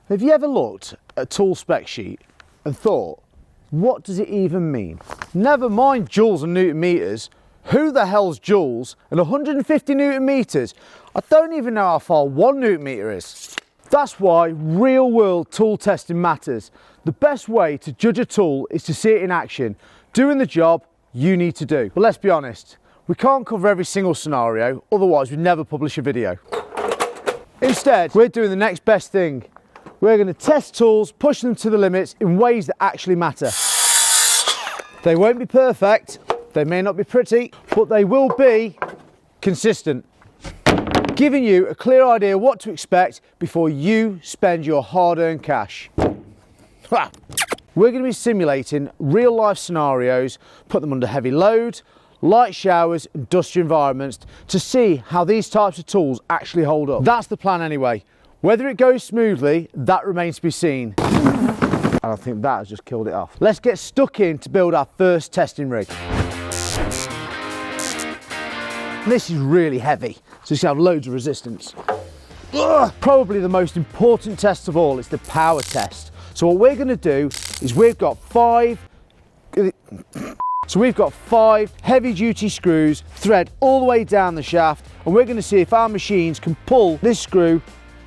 Have you ever looked at a tool spec sheet and thought, what does it even mean? Never mind joules and newton meters. Who the hell's joules and 150 newton meters? I don't even know how far 1 newton meter is. That's why real world tool testing matters. The best way to judge a tool is to see it in action, doing the job you need to do. But let's be honest, we can't cover every single scenario, otherwise we'd never publish a video. Instead, we're doing the next best thing. We're going to test tools, push them to the limits in ways that actually matter. They won't be perfect, they may not be pretty, but they will be consistent, giving you a clear idea what to expect before you spend your hard-earned cash. We're going to be simulating real life scenarios, put them under heavy load, light showers and dusty environments to see how these types of tools actually hold up. That's the plan anyway. Whether it goes smoothly, that remains to be seen. And I think that has just killed it off. Let's get stuck in to build our first testing rig. This is really heavy, so it's going to have loads of resistance. Probably the most important test of all is the power test. So what we're going to do is we've got 5 heavy duty screws thread all the way down the shaft, and we're going to see if our machines can pull this screw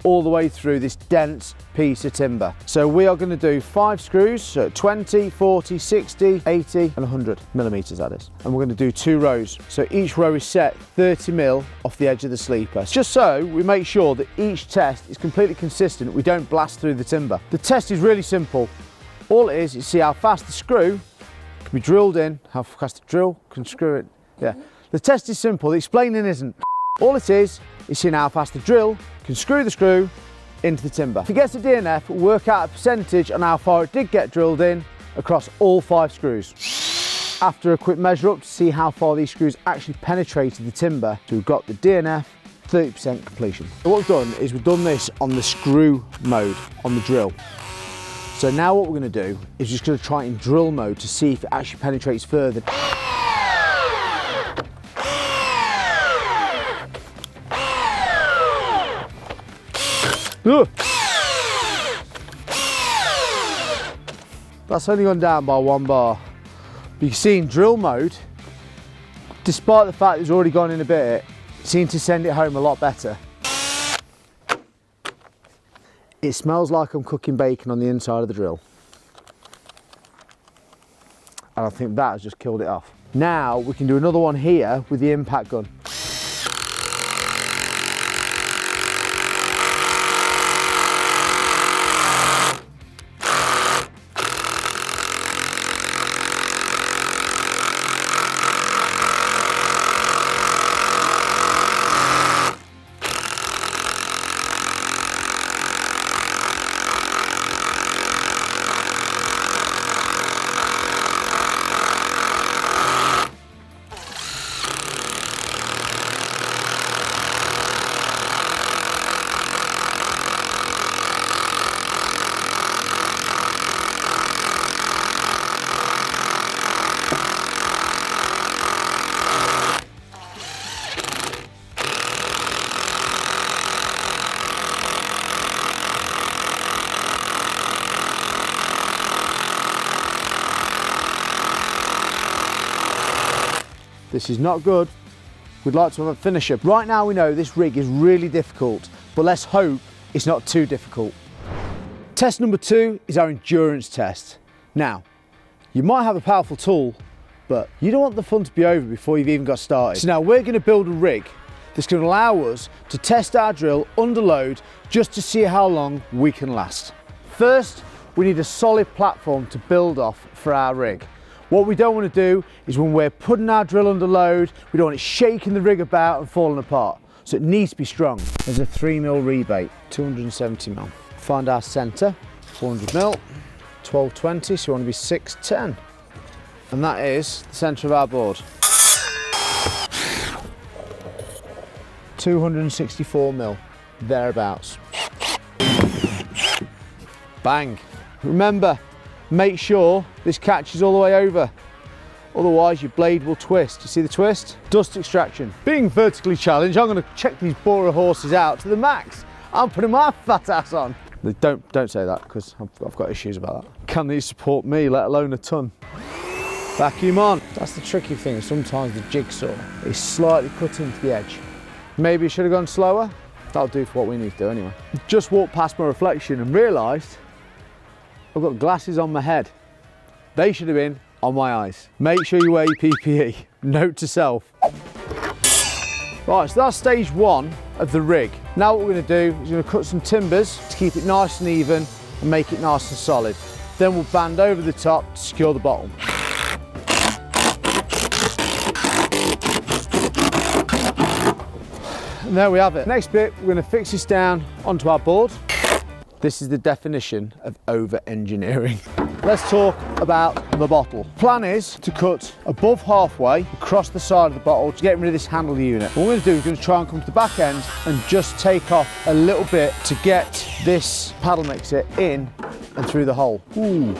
all the way through this dense piece of timber. So we are going to do 5 screws, so 20, 40, 60, 80 and 100 millimeters that is. And we're going to do 2 rows. So each row is set 30 mil off the edge of the sleeper. Just so we make sure that each test is completely consistent, we don't blast through the timber. The test is really simple. All it is see how fast the screw can be drilled in, how fast the drill can screw it. Yeah. The test is simple, the explaining isn't. All it is seeing how fast the drill can screw the screw into the timber. If it gets a DNF, we'll work out a percentage on how far it did get drilled in across all 5 screws. After a quick measure up to see how far these screws actually penetrated the timber, so we've got the DNF 30% completion. So what we've done is we've done this on the screw mode on the drill. So now what we're going to do is just going to try it in drill mode to see if it actually penetrates further. Ugh. That's only gone down by 1 bar. But you can see in drill mode, despite the fact it's already gone in a bit, it seemed to send it home a lot better. It smells like I'm cooking bacon on the inside of the drill. And I think that has just killed it off. Now we can do another one here with the impact gun. This is not good. We'd like to have a finisher. Right now we know this rig is really difficult, but let's hope it's not too difficult. Test number 2 is our endurance test. Now, you might have a powerful tool, but you don't want the fun to be over before you've even got started. So now we're going to build a rig that's going to allow us to test our drill under load just to see how long we can last. First, we need a solid platform to build off for our rig. What we don't want to do is when we're putting our drill under load, we don't want it shaking the rig about and falling apart. So it needs to be strong. There's a 3mm rebate, 270mm. Find our centre, 400mm, 1220, so we want to be 610. And that is the centre of our board. 264mm, thereabouts. Bang. Remember, make sure this catches all the way over, otherwise your blade will twist. You see the twist? Dust extraction. Being vertically challenged, I'm going to check these borer horses out to the max. I'm putting my fat ass on. Don't say that, because I've got issues about that. Can these support me, let alone a ton? Vacuum on. That's the tricky thing. Sometimes the jigsaw is slightly cut into the edge. Maybe it should have gone slower. That'll do for what we need to do anyway. Just walked past my reflection and realised I've got glasses on my head. They should have been on my eyes. Make sure you wear your PPE. Note to self. Right, so that's stage one of the rig. Now what we're going to do is we're going to cut some timbers to keep it nice and even and make it nice and solid. Then we'll band over the top to secure the bottom. And there we have it. Next bit, we're going to fix this down onto our board. This is the definition of over-engineering. Let's talk about the bottle. Plan is to cut above halfway across the side of the bottle to get rid of this handle unit. What we're going to do is we're going to try and come to the back end and just take off a little bit to get this paddle mixer in and through the hole. Ooh.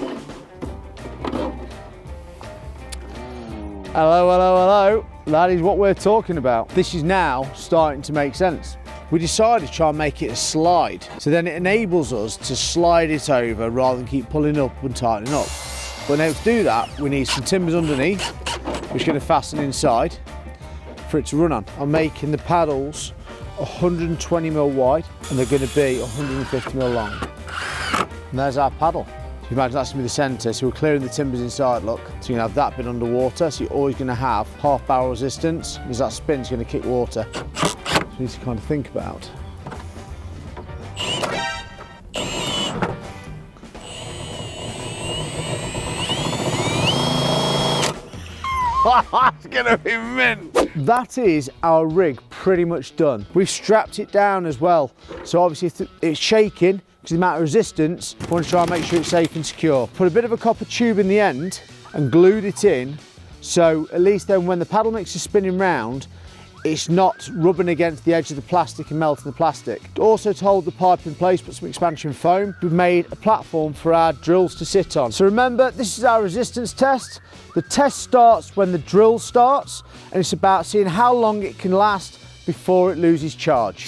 Hello, hello, hello. That is what we're talking about. This is now starting to make sense. We decided to try and make it a slide, so then it enables us to slide it over rather than keep pulling up and tightening up. But now to do that, we need some timbers underneath, which are going to fasten inside for it to run on. I'm making the paddles 120mm wide, and they're going to be 150mm long. And there's our paddle. So you imagine that's going to be the centre, so we're clearing the timbers inside, look. So you can have that bit underwater, so you're always going to have half barrel resistance, because that spin's going to kick water. So you need to kind of think about. It's gonna be mint. That is our rig pretty much done. We've strapped it down as well. So obviously if it's shaking, because the amount of resistance, we want to try and make sure it's safe and secure. Put a bit of a copper tube in the end and glued it in, so at least then when the paddle mixer is spinning round, it's not rubbing against the edge of the plastic and melting the plastic. Also, to hold the pipe in place, put some expansion foam. We've made a platform for our drills to sit on. So remember, this is our resistance test. The test starts when the drill starts, and it's about seeing how long it can last before it loses charge.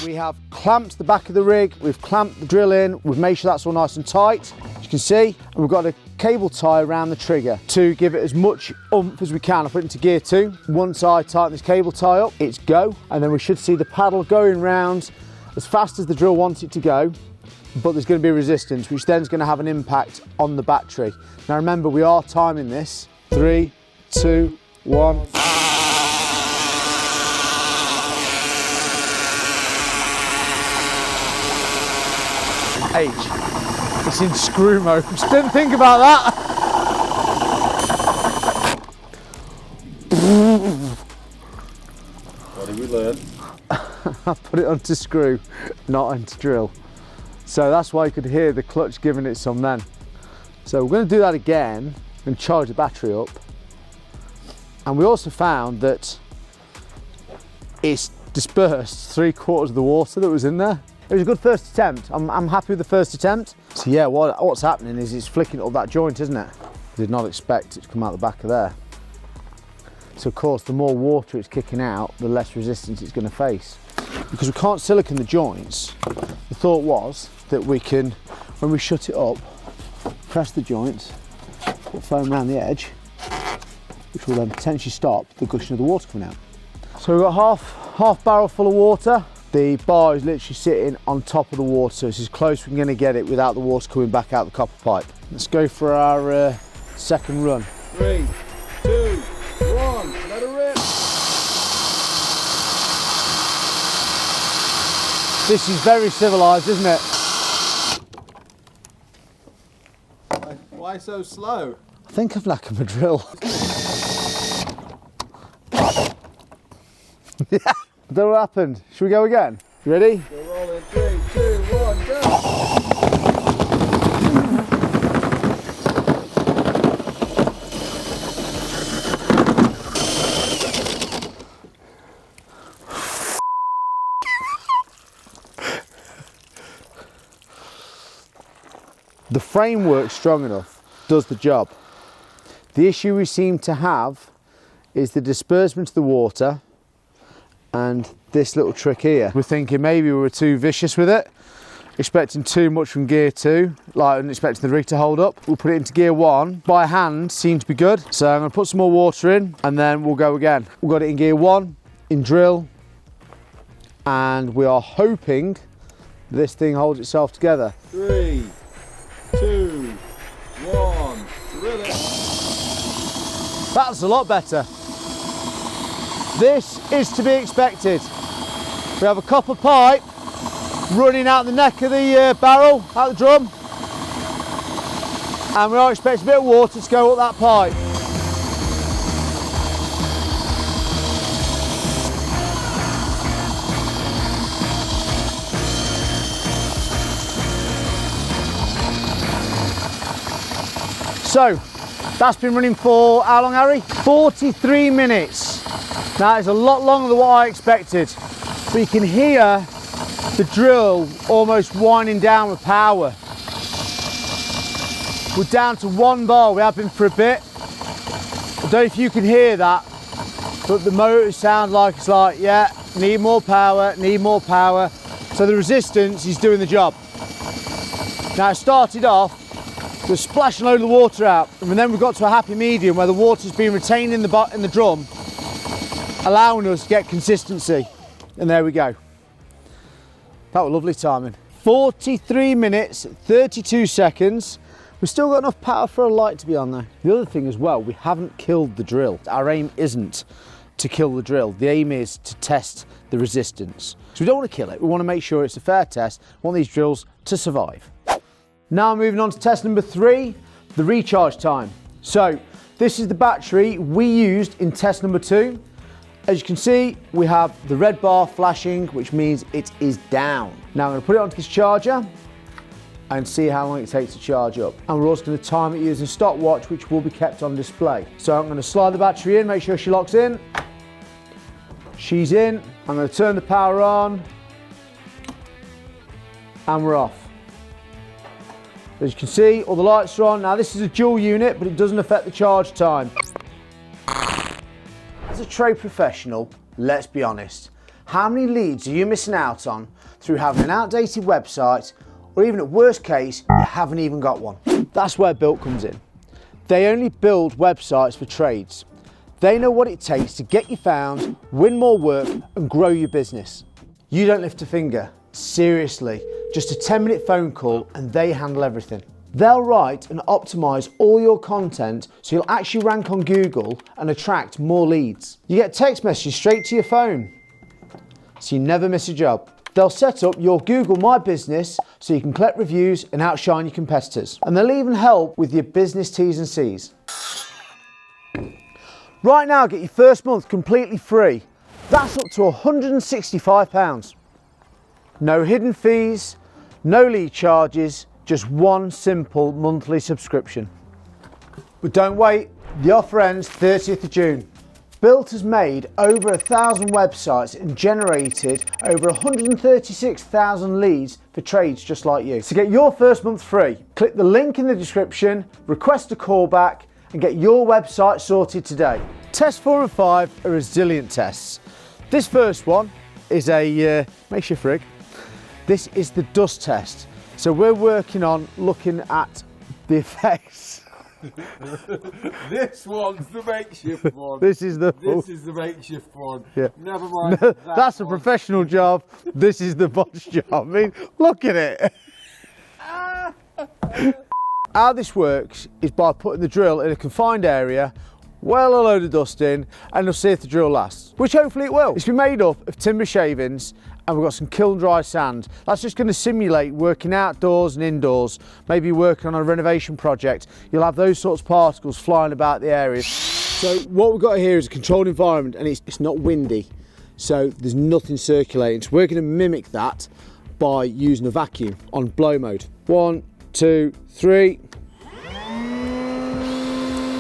We have clamped the back of the rig, we've clamped the drill in, we've made sure that's all nice and tight, as you can see, and we've got a cable tie around the trigger to give it as much oomph as we can. I put it into gear 2. Once I tighten this cable tie up, it's go, and then we should see the paddle going round as fast as the drill wants it to go, but there's going to be resistance, which then is going to have an impact on the battery. Now remember, we are timing this. 3, 2, 1. H. It's in screw mode. Just didn't think about that. What did we learn? I put it onto screw, not onto drill. So that's why you could hear the clutch giving it some then. So we're going to do that again and charge the battery up. And we also found that it's dispersed 3/4 of the water that was in there. It was a good first attempt. I'm happy with the first attempt. So yeah, what's happening is it's flicking up that joint, isn't it? I did not expect it to come out the back of there. So of course, the more water it's kicking out, the less resistance it's going to face. Because we can't silicone the joints, the thought was that we can, when we shut it up, press the joints, put foam around the edge, which will then potentially stop the gushing of the water coming out. So we've got half barrel full of water. The bar is literally sitting on top of the water, so it's as close as we're going to get it without the water coming back out the copper pipe. Let's go for our second run. 3, 2, 1, let her rip. This is very civilised, isn't it? Why so slow? I think I've lack of a drill. Yeah. I don't know what happened. Should we go again? You ready? We're rolling. 3, 2, 1, go! The framework strong enough, does the job. The issue we seem to have is the disbursement of the water and this little trick here. We're thinking maybe we were too vicious with it expecting too much from gear 2, like I'm expecting the rig to hold up. We'll put it into gear 1. By hand seems to be good, so I'm going to put some more water in and then we'll go again. We've got it in gear 1, in drill, and we are hoping this thing holds itself together. 3, 2, 1, drill it. That's a lot better. This is to be expected. We have a copper pipe running out the neck of the barrel, out the drum, and we are expecting a bit of water to go up that pipe. So, that's been running for how long, Harry? 43 minutes. That is a lot longer than what I expected, but you can hear the drill almost winding down with power. We're down to 1 bar, we have been for a bit. I don't know if you can hear that, but the motor sounds like it's like, yeah, need more power, need more power. So the resistance is doing the job. Now it started off, we're splashing a load of the water out, and then we've got to a happy medium where the water's been retained in the drum, allowing us to get consistency. And there we go. That was lovely timing. 43 minutes, 32 seconds. We've still got enough power for a light to be on there. The other thing as well, we haven't killed the drill. Our aim isn't to kill the drill. The aim is to test the resistance. So we don't want to kill it. We want to make sure it's a fair test. We want these drills to survive. Now moving on to test number 3, the recharge time. So this is the battery we used in test number 2. As you can see, we have the red bar flashing, which means it is down. Now I'm going to put it onto this charger and see how long it takes to charge up. And we're also going to time it using a stopwatch, which will be kept on display. So I'm going to slide the battery in, make sure she locks in. She's in. I'm going to turn the power on and we're off. As you can see, all the lights are on. Now this is a dual unit, but it doesn't affect the charge time. As a trade professional, let's be honest, how many leads are you missing out on through having an outdated website, or even at worst case, you haven't even got one? That's where Built comes in. They only build websites for trades. They know what it takes to get you found, win more work, and grow your business. You don't lift a finger. Seriously, just a 10-minute phone call and they handle everything. They'll write and optimize all your content so you'll actually rank on Google and attract more leads. You get text messages straight to your phone, so you never miss a job. They'll set up your Google My Business so you can collect reviews and outshine your competitors. And they'll even help with your business T's and C's. Right now, get your first month completely free. That's up to £165. No hidden fees, no lead charges, just one simple monthly subscription. But don't wait, the offer ends 30th of June. Built has made over 1,000 websites and generated over 136,000 leads for trades just like you. To get your first month free, click the link in the description, request a callback and get your website sorted today. Test 4 and 5 are resilient tests. This first one is a makeshift rig. This is the dust test. So we're working on looking at the effects. This one's the makeshift one. This is the makeshift one. Yeah. Never mind. That's a professional job. This is the boss job. I mean, look at it. How this works is by putting the drill in a confined area, well a load of dust in, and you'll see if the drill lasts, which hopefully it will. It's been made up of timber shavings and we've got some kiln dry sand. That's just going to simulate working outdoors and indoors, maybe working on a renovation project. You'll have those sorts of particles flying about the area. So what we've got here is a controlled environment and it's not windy, so there's nothing circulating. So we're going to mimic that by using a vacuum on blow mode. 1, 2, 3.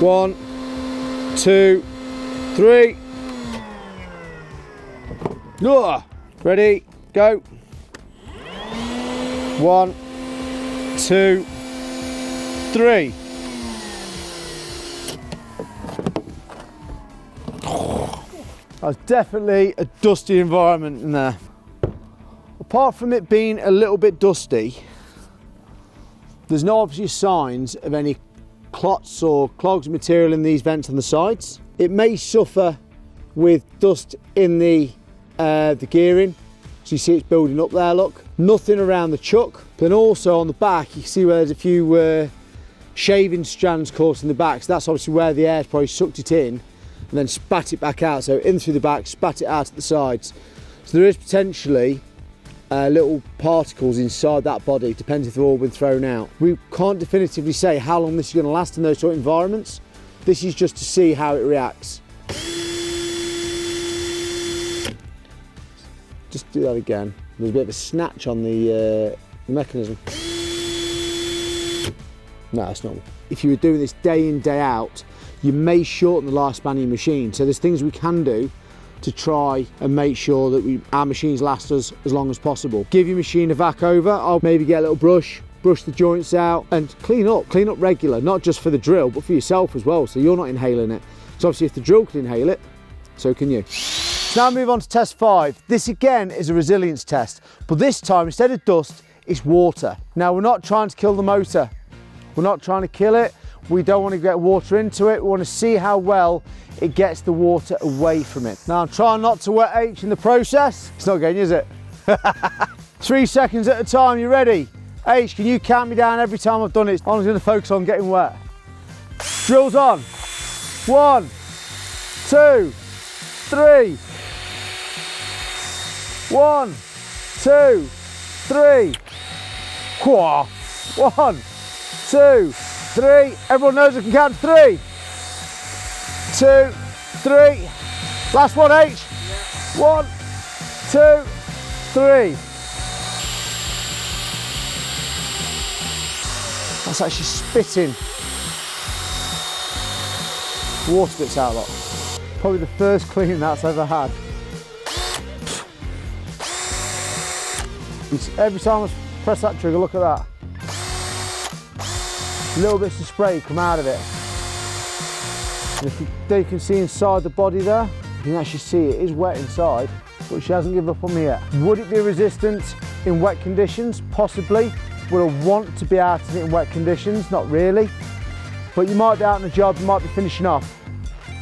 1, 2, 3. Ready, go. 1, 2, 3. That's definitely a dusty environment in there. I'll Apart from it being a little bit dusty, there's no obvious signs of any clots or clogs of material in these vents on the sides. It may suffer with dust in the gearing, so you see it's building up there, look. Nothing around the chuck. Then also on the back, you can see where there's a few shaving strands caught in the back, so that's obviously where the air's probably sucked it in and then spat it back out. So in through the back, spat it out at the sides. So there is potentially little particles inside that body, depends if they've all been thrown out. We can't definitively say how long this is going to last in those sort of environments. This is just to see how it reacts. Just do that again. There's a bit of a snatch on the mechanism. No, it's not. If you were doing this day in, day out, you may shorten the lifespan of your machine. So there's things we can do to try and make sure that our machines last us as long as possible. Give your machine a vac over. I'll maybe get a little brush the joints out and clean up regular, not just for the drill, but for yourself as well, so you're not inhaling it. So obviously if the drill can inhale it, so can you. So now move on to test 5. This again is a resilience test, but this time instead of dust, it's water. Now we're not trying to kill the motor. We're not trying to kill it. We don't want to get water into it. We want to see how well it gets the water away from it. Now I'm trying not to wet H in the process. It's not getting, is it? 3 seconds at a time, you ready? H, can you count me down every time I've done it? I'm just going to focus on getting wet. Drill's on. 1, 2, 3. 1, 2, 3. 1, 2, 3. Everyone knows I can count to 3. 2, 3. Last one, H. 1, 2, 3. That's actually spitting water bits out, look. Probably the first clean that's ever had. Every time I press that trigger, look at that. Little bits of spray come out of it. And if you can see inside the body there, you can actually see it is wet inside, but she hasn't given up on me yet. Would it be resistant in wet conditions? Possibly. Would I want to be out in it in wet conditions? Not really. But you might be out on a job, you might be finishing off,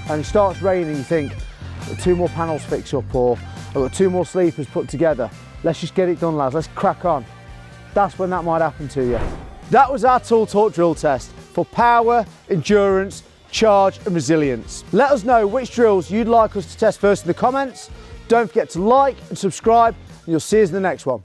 and it starts raining, you think, I've got 2 more panels fixed up, or I've got 2 more sleepers put together. Let's just get it done, lads, let's crack on. That's when that might happen to you. That was our Tool Talk drill test for power, endurance, charge and resilience. Let us know which drills you'd like us to test first in the comments. Don't forget to like and subscribe, and you'll see us in the next one.